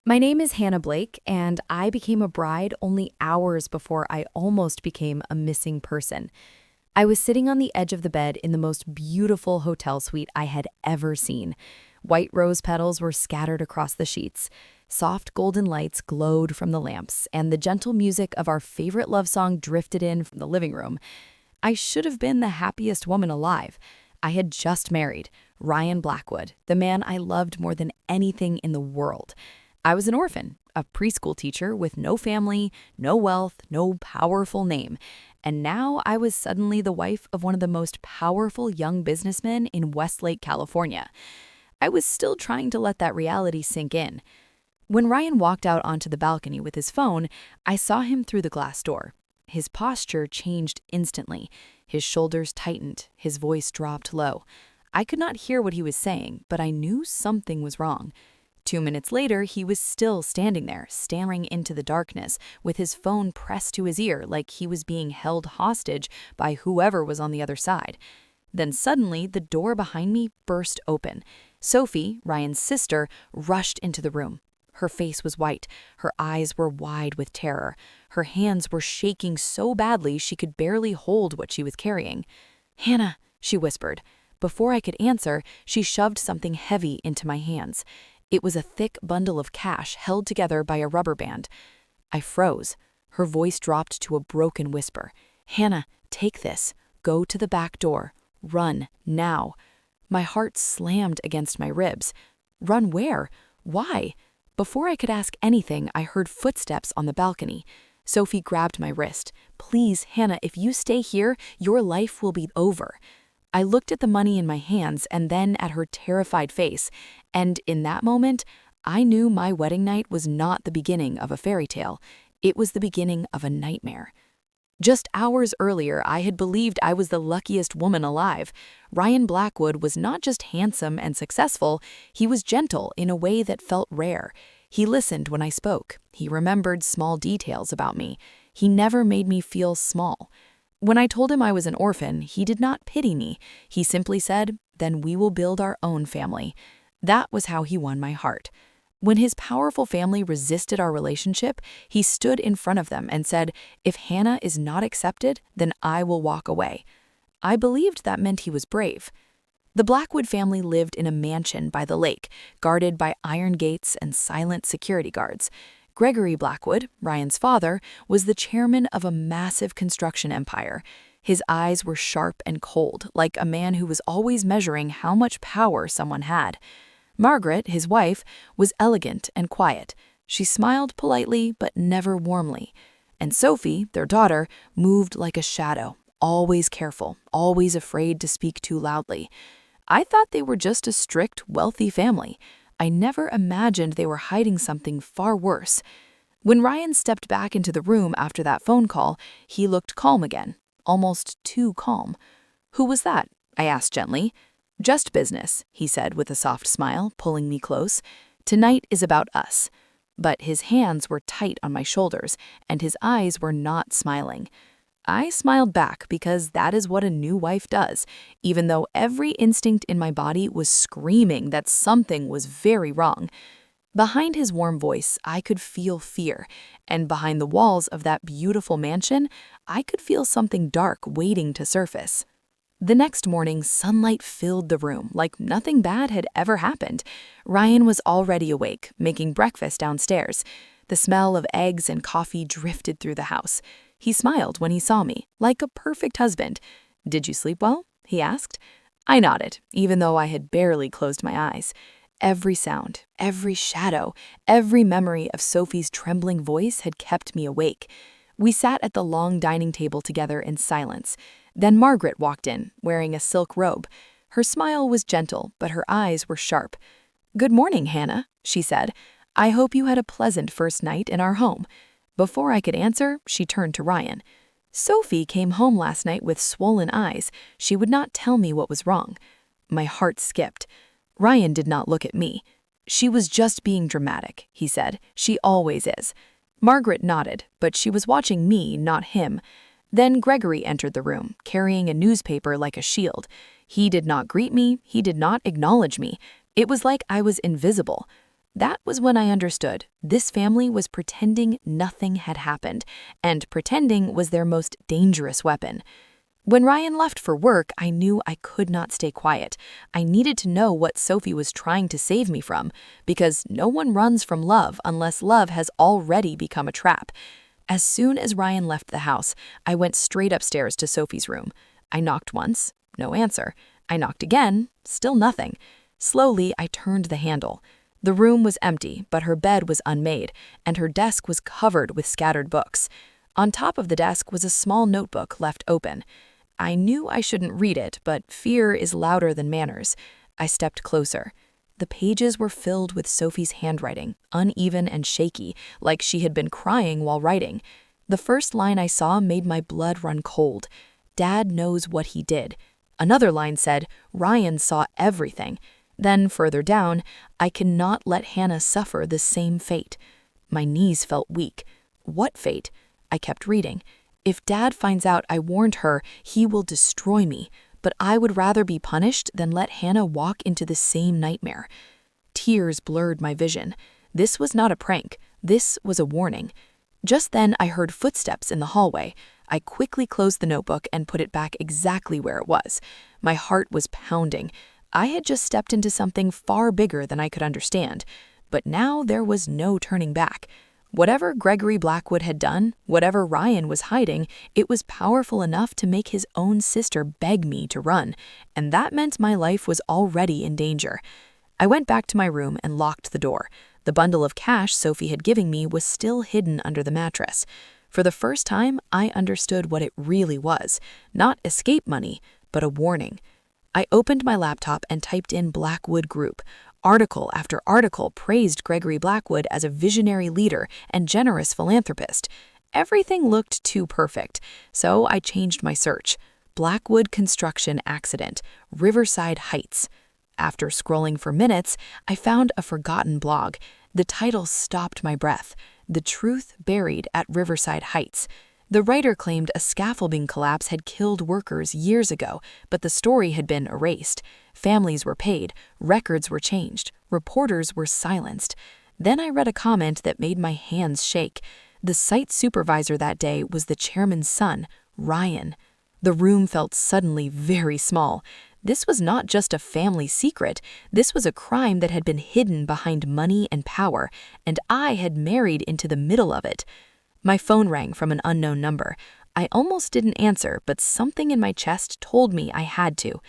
My name is Hannah Blake, and I became a bride only hours before I almost became a missing person. I was sitting on the edge of the bed in the most beautiful hotel suite I had ever seen. White rose petals were scattered across the sheets. Soft golden lights glowed from the lamps, and the gentle music of our favorite love song drifted in from the living room. I should have been the happiest woman alive. I had just married Ryan Blackwood, the man I loved more than anything in the world. I was an orphan, a preschool teacher with no family, no wealth, no powerful name. And now I was suddenly the wife of one of the most powerful young businessmen in Westlake, California. I was still trying to let that reality sink in. When Ryan walked out onto the balcony with his phone, I saw him through the glass door. His posture changed instantly. His shoulders tightened, his voice dropped low. I could not hear what he was saying, but I knew something was wrong. 2 minutes later, he was still standing there, staring into the darkness, with his phone pressed to his ear like he was being held hostage by whoever was on the other side. Then suddenly, the door behind me burst open. Sophie, Ryan's sister, rushed into the room. Her face was white, her eyes were wide with terror. Her hands were shaking so badly she could barely hold what she was carrying. "Hannah," she whispered. Before I could answer, she shoved something heavy into my hands. It was a thick bundle of cash held together by a rubber band. I froze. Her voice dropped to a broken whisper. "Hannah, take this. Go to the back door. Run, now." My heart slammed against my ribs. Run where? Why? Before I could ask anything, I heard footsteps on the balcony. Sophie grabbed my wrist. "Please, Hannah, if you stay here, your life will be over." I looked at the money in my hands and then at her terrified face, and in that moment, I knew my wedding night was not the beginning of a fairy tale. It was the beginning of a nightmare. Just hours earlier, I had believed I was the luckiest woman alive. Ryan Blackwood was not just handsome and successful, he was gentle in a way that felt rare. He listened when I spoke. He remembered small details about me. He never made me feel small. When I told him I was an orphan, he did not pity me. He simply said, "Then we will build our own family." That was how he won my heart. When his powerful family resisted our relationship, he stood in front of them and said, "If Hannah is not accepted, then I will walk away." I believed that meant he was brave. The Blackwood family lived in a mansion by the lake, guarded by iron gates and silent security guards. Gregory Blackwood, Ryan's father, was the chairman of a massive construction empire. His eyes were sharp and cold, like a man who was always measuring how much power someone had. Margaret, his wife, was elegant and quiet. She smiled politely but never warmly. And Sophie, their daughter, moved like a shadow, always careful, always afraid to speak too loudly. I thought they were just a strict, wealthy family. I never imagined they were hiding something far worse. When Ryan stepped back into the room after that phone call, he looked calm again, almost too calm. "Who was that?" I asked gently. "Just business," he said with a soft smile, pulling me close. "Tonight is about us." But his hands were tight on my shoulders, and his eyes were not smiling. I smiled back because that is what a new wife does, even though every instinct in my body was screaming that something was very wrong. Behind his warm voice, I could feel fear, and behind the walls of that beautiful mansion, I could feel something dark waiting to surface. The next morning, sunlight filled the room like nothing bad had ever happened. Ryan was already awake, making breakfast downstairs. The smell of eggs and coffee drifted through the house. He smiled when he saw me, like a perfect husband. "Did you sleep well?" he asked. I nodded, even though I had barely closed my eyes. Every sound, every shadow, every memory of Sophie's trembling voice had kept me awake. We sat at the long dining table together in silence. Then Margaret walked in, wearing a silk robe. Her smile was gentle, but her eyes were sharp. "Good morning, Hannah," she said. "I hope you had a pleasant first night in our home." Before I could answer, she turned to Ryan. "Sophie came home last night with swollen eyes. She would not tell me what was wrong." My heart skipped. Ryan did not look at me. "She was just being dramatic," he said. "She always is." Margaret nodded, but she was watching me, not him. Then Gregory entered the room, carrying a newspaper like a shield. He did not greet me, he did not acknowledge me. It was like I was invisible. That was when I understood this family was pretending nothing had happened, and pretending was their most dangerous weapon. When Ryan left for work, I knew I could not stay quiet. I needed to know what Sophie was trying to save me from, because no one runs from love unless love has already become a trap. As soon as Ryan left the house, I went straight upstairs to Sophie's room. I knocked once, no answer. I knocked again, still nothing. Slowly, I turned the handle. The room was empty, but her bed was unmade, and her desk was covered with scattered books. On top of the desk was a small notebook left open. I knew I shouldn't read it, but fear is louder than manners. I stepped closer. The pages were filled with Sophie's handwriting, uneven and shaky, like she had been crying while writing. The first line I saw made my blood run cold. Dad knows what he did. Another line said, Ryan saw everything. Then, further down, I cannot let Hannah suffer the same fate. My knees felt weak. What fate? I kept reading. If Dad finds out I warned her, he will destroy me, but I would rather be punished than let Hannah walk into the same nightmare. Tears blurred my vision. This was not a prank. This was a warning. Just then, I heard footsteps in the hallway. I quickly closed the notebook and put it back exactly where it was. My heart was pounding. I had just stepped into something far bigger than I could understand, but now there was no turning back. Whatever Gregory Blackwood had done, whatever Ryan was hiding, it was powerful enough to make his own sister beg me to run, and that meant my life was already in danger. I went back to my room and locked the door. The bundle of cash Sophie had given me was still hidden under the mattress. For the first time, I understood what it really was, not escape money, but a warning. I opened my laptop and typed in Blackwood Group. Article after article praised Gregory Blackwood as a visionary leader and generous philanthropist. Everything looked too perfect, so I changed my search. Blackwood Construction Accident, Riverside Heights. After scrolling for minutes, I found a forgotten blog. The title stopped my breath. The Truth Buried at Riverside Heights. The writer claimed a scaffolding collapse had killed workers years ago, but the story had been erased. Families were paid, records were changed, reporters were silenced. Then I read a comment that made my hands shake. The site supervisor that day was the chairman's son, Ryan. The room felt suddenly very small. This was not just a family secret. This was a crime that had been hidden behind money and power, and I had married into the middle of it. My phone rang from an unknown number. I almost didn't answer, but something in my chest told me I had to.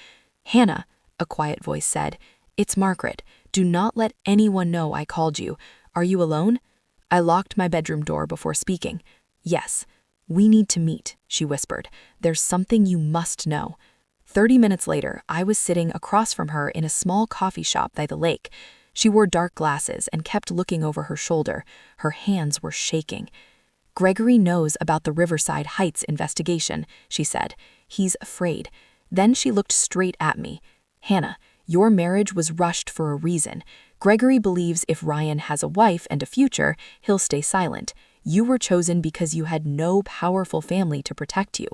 Hannah, a quiet voice said, "It's Margaret. Do not let anyone know I called you. Are you alone?" I locked my bedroom door before speaking. "Yes." "We need to meet," she whispered. "There's something you must know." 30 minutes later, I was sitting across from her in a small coffee shop by the lake. She wore dark glasses and kept looking over her shoulder. Her hands were shaking. "Gregory knows about the Riverside Heights investigation," she said. "He's afraid." Then she looked straight at me. "Hannah, your marriage was rushed for a reason. Gregory believes if Ryan has a wife and a future, he'll stay silent. You were chosen because you had no powerful family to protect you."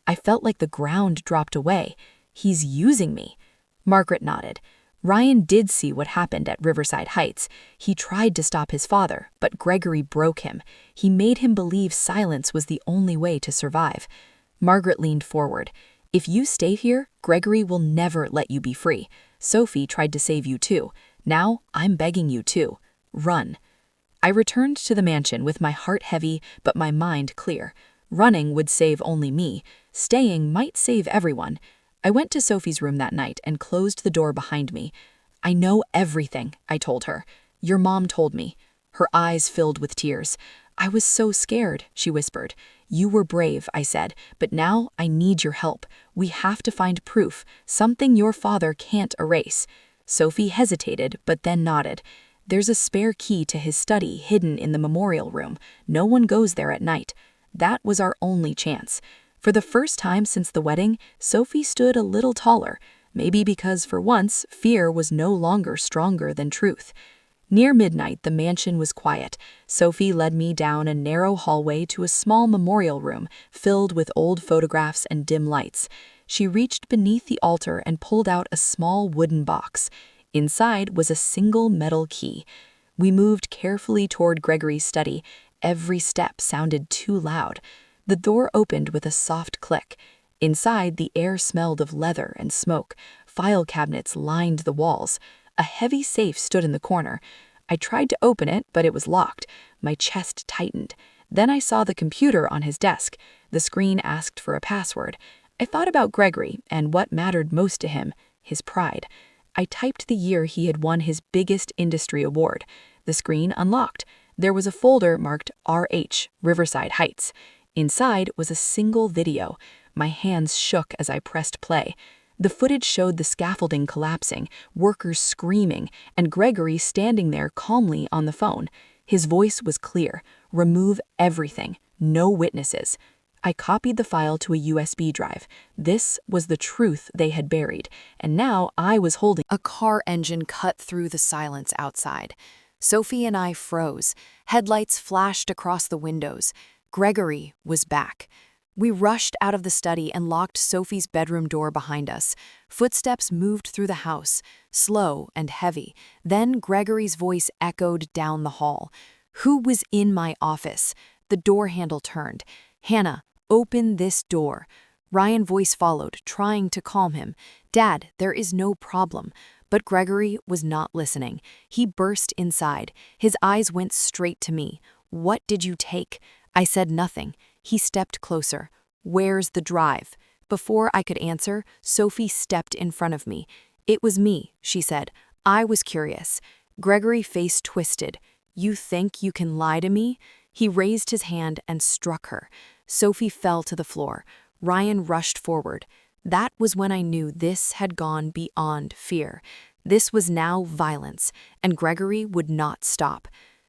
I felt like the ground dropped away. "He's using me." Margaret nodded. "Ryan did see what happened at Riverside Heights. He tried to stop his father, but Gregory broke him. He made him believe silence was the only way to survive." Margaret leaned forward. "If you stay here, Gregory will never let you be free. Sophie tried to save you too. Now I'm begging you to. Run." I returned to the mansion with my heart heavy, but my mind clear. Running would save only me. Staying might save everyone. I went to Sophie's room that night and closed the door behind me. "I know everything," I told her. "Your mom told me." Her eyes filled with tears. "I was so scared," she whispered. "You were brave," I said, "but now I need your help. We have to find proof, something your father can't erase." Sophie hesitated, but then nodded. "There's a spare key to his study hidden in the memorial room. No one goes there at night." That was our only chance. For the first time since the wedding, Sophie stood a little taller, maybe because for once, fear was no longer stronger than truth. Near midnight, the mansion was quiet. Sophie led me down a narrow hallway to a small memorial room filled with old photographs and dim lights. She reached beneath the altar and pulled out a small wooden box. Inside was a single metal key. We moved carefully toward Gregory's study. Every step sounded too loud. The door opened with a soft click. Inside, the air smelled of leather and smoke. File cabinets lined the walls. A heavy safe stood in the corner. I tried to open it, but it was locked. My chest tightened. Then I saw the computer on his desk. The screen asked for a password. I thought about Gregory and what mattered most to him, his pride. I typed the year he had won his biggest industry award. The screen unlocked. There was a folder marked RH, Riverside Heights. Inside was a single video. My hands shook as I pressed play. The footage showed the scaffolding collapsing, workers screaming, and Gregory standing there calmly on the phone. His voice was clear. Remove everything. No witnesses. I copied the file to a USB drive. This was the truth they had buried, and now I was holding. A car engine cut through the silence outside. Sophie and I froze. Headlights flashed across the windows. Gregory was back. We rushed out of the study and locked Sophie's bedroom door behind us. Footsteps moved through the house, slow and heavy. Then Gregory's voice echoed down the hall. Who was in my office? The door handle turned. Hannah, open this door. Ryan's voice followed, trying to calm him. Dad, there is no problem. But Gregory was not listening. He burst inside. His eyes went straight to me. What did you take? I said nothing. He stepped closer. Where's the drive? Before I could answer, Sophie stepped in front of me. It was me, she said. I was curious. Gregory's face twisted. You think you can lie to me? He raised his hand and struck her. Sophie fell to the floor. Ryan rushed forward. That was when I knew this had gone beyond fear. This was now violence, and Gregory would not stop.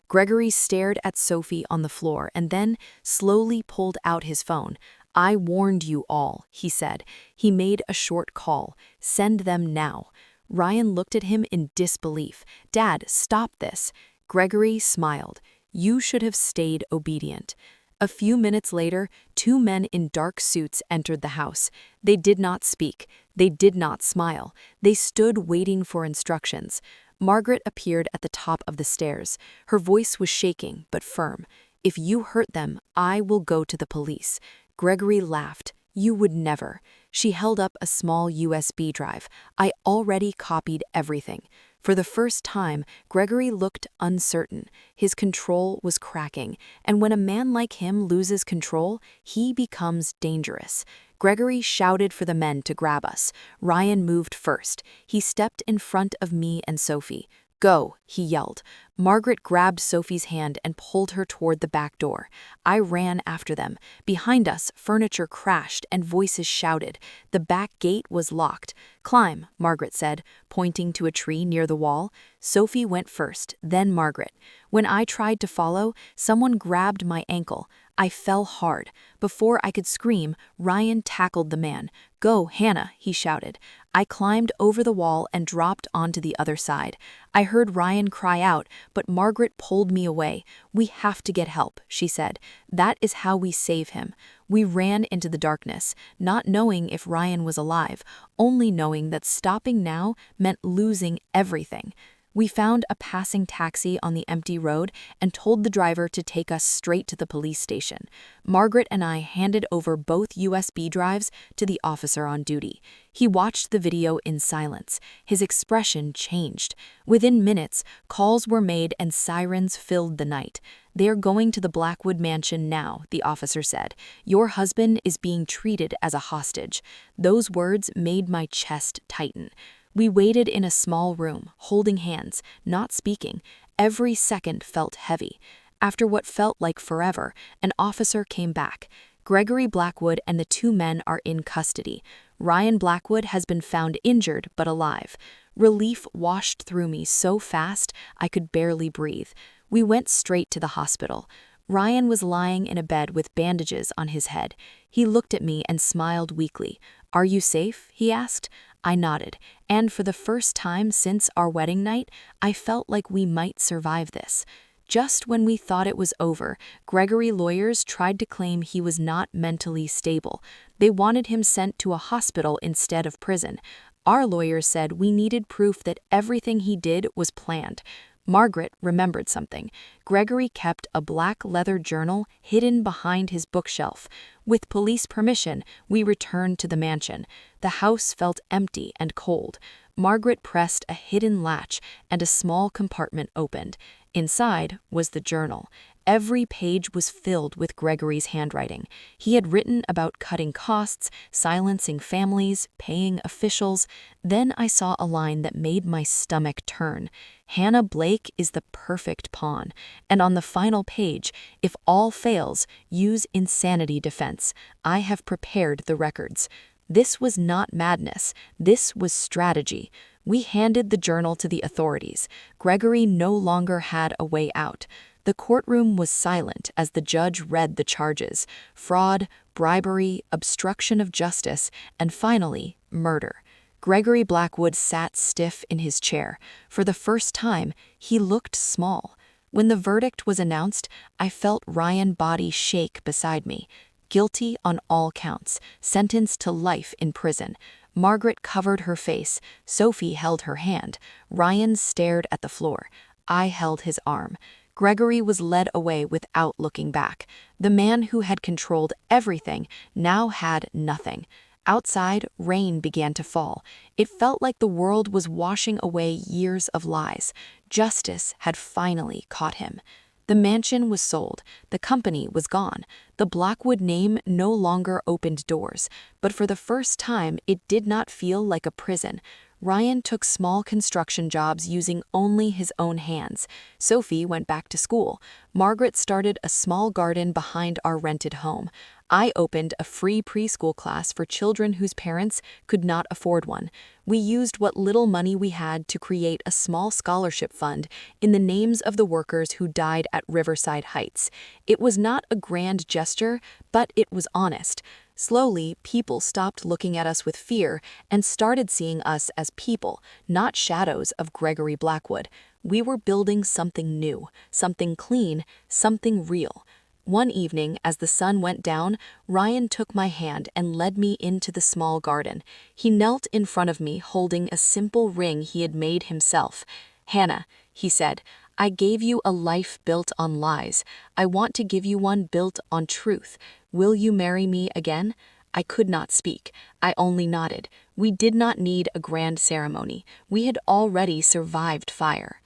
Gregory stared at Sophie on the floor and then slowly pulled out his phone. I warned you all, he said. He made a short call. Send them now. Ryan looked at him in disbelief. Dad, stop this. Gregory smiled. You should have stayed obedient. A few minutes later, two men in dark suits entered the house. They did not speak. They did not smile. They stood waiting for instructions. Margaret appeared at the top of the stairs. Her voice was shaking, but firm. If you hurt them, I will go to the police. Gregory laughed. You would never. She held up a small USB drive. I already copied everything. For the first time, Gregory looked uncertain. His control was cracking, and when a man like him loses control, he becomes dangerous. Gregory shouted for the men to grab us. Ryan moved first. He stepped in front of me and Sophie. Go, he yelled. Margaret grabbed Sophie's hand and pulled her toward the back door. I ran after them. Behind us, furniture crashed and voices shouted. The back gate was locked. Climb, Margaret said, pointing to a tree near the wall. Sophie went first, then Margaret. When I tried to follow, someone grabbed my ankle. I fell hard. Before I could scream, Ryan tackled the man. Go, Hannah, he shouted. I climbed over the wall and dropped onto the other side. I heard Ryan cry out, but Margaret pulled me away. We have to get help, she said. That is how we save him. We ran into the darkness, not knowing if Ryan was alive, only knowing that stopping now meant losing everything. We found a passing taxi on the empty road and told the driver to take us straight to the police station. Margaret and I handed over both USB drives to the officer on duty. He watched the video in silence. His expression changed. Within minutes, calls were made and sirens filled the night. They are going to the Blackwood mansion now, the officer said. Your husband is being treated as a hostage. Those words made my chest tighten. We waited in a small room, holding hands, not speaking. Every second felt heavy. After what felt like forever, an officer came back. Gregory Blackwood and the two men are in custody. Ryan Blackwood has been found injured but alive. Relief washed through me so fast I could barely breathe. We went straight to the hospital. Ryan was lying in a bed with bandages on his head. He looked at me and smiled weakly. Are you safe? He asked. I nodded, and for the first time since our wedding night, I felt like we might survive this. Just when we thought it was over, Gregory lawyers tried to claim he was not mentally stable. They wanted him sent to a hospital instead of prison. Our lawyers said we needed proof that everything he did was planned. Margaret remembered something. Gregory kept a black leather journal hidden behind his bookshelf. With police permission, we returned to the mansion. The house felt empty and cold. Margaret pressed a hidden latch, and a small compartment opened. Inside was the journal. Every page was filled with Gregory's handwriting. He had written about cutting costs, silencing families, paying officials. Then I saw a line that made my stomach turn. Hannah Blake is the perfect pawn. And on the final page, if all fails, use insanity defense. I have prepared the records. This was not madness. This was strategy. We handed the journal to the authorities. Gregory no longer had a way out. The courtroom was silent as the judge read the charges: fraud, bribery, obstruction of justice, and finally, murder. Gregory Blackwood sat stiff in his chair. For the first time, he looked small. When the verdict was announced, I felt Ryan's body shake beside me. Guilty on all counts, sentenced to life in prison. Margaret covered her face. Sophie held her hand. Ryan stared at the floor. I held his arm. Gregory was led away without looking back. The man who had controlled everything now had nothing. Outside, rain began to fall. It felt like the world was washing away years of lies. Justice had finally caught him. The mansion was sold. The company was gone. The Blackwood name no longer opened doors. But for the first time, it did not feel like a prison. Ryan took small construction jobs using only his own hands. Sophie went back to school. Margaret started a small garden behind our rented home. I opened a free preschool class for children whose parents could not afford one. We used what little money we had to create a small scholarship fund in the names of the workers who died at Riverside Heights. It was not a grand gesture, but it was honest. Slowly, people stopped looking at us with fear and started seeing us as people, not shadows of Gregory Blackwood. We were building something new, something clean, something real. One evening, as the sun went down, Ryan took my hand and led me into the small garden. He knelt in front of me, holding a simple ring he had made himself. "Hannah," he said, "I gave you a life built on lies. I want to give you one built on truth. Will you marry me again?" I could not speak. I only nodded. We did not need a grand ceremony. We had already survived fire.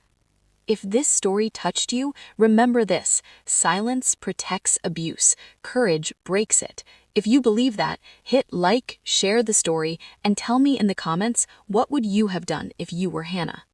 If this story touched you, remember this: silence protects abuse, courage breaks it. If you believe that, hit like, share the story, and tell me in the comments, what would you have done if you were Hannah?